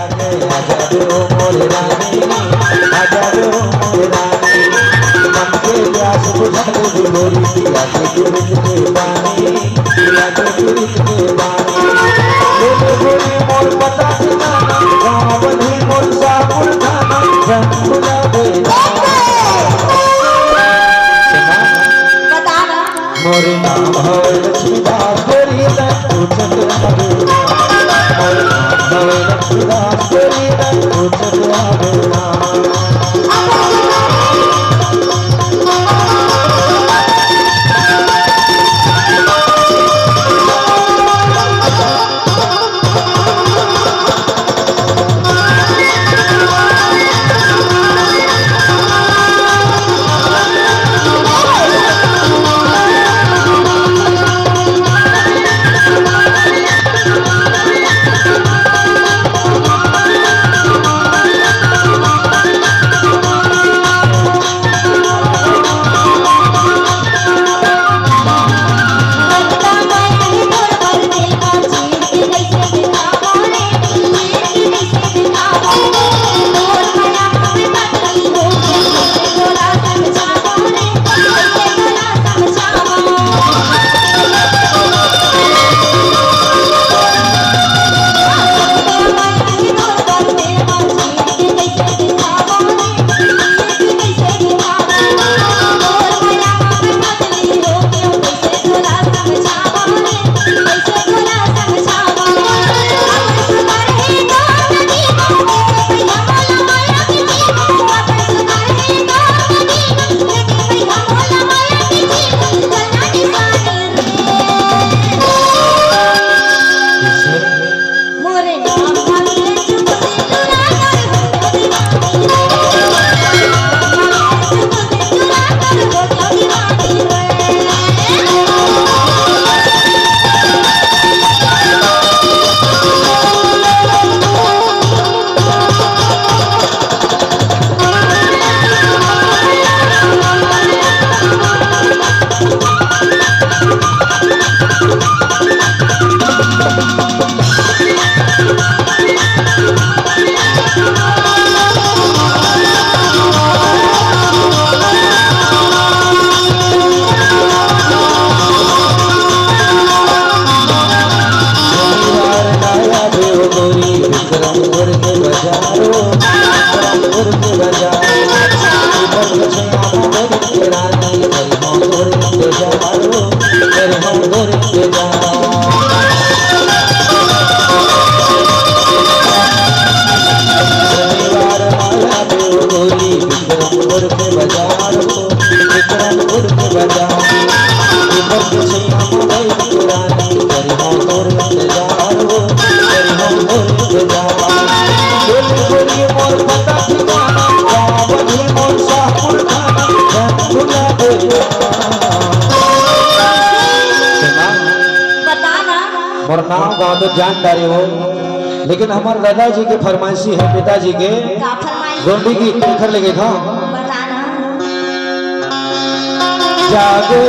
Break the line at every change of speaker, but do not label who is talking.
डाके आजाद ओ मोर रानी आजाद ओ मोर रानी मन के प्यास बुझा दे गोरी पिया के दूध के पानी पिया के दूध के पानी ले गोरी मोर पता ठिकाना गाँव बनी मोर सापुर थाना जंगला दे मोर नाम है लक्ष्मीदास गोरी दा पूछत आवे मोर नाम है लक्ष्मीदास गोरी दा पूछत आवे और नाम गाँव तो जानदारी हो, लेकिन हमारे दादाजी के फरमाइशी है पिताजी के गोंडी की लेके था जागो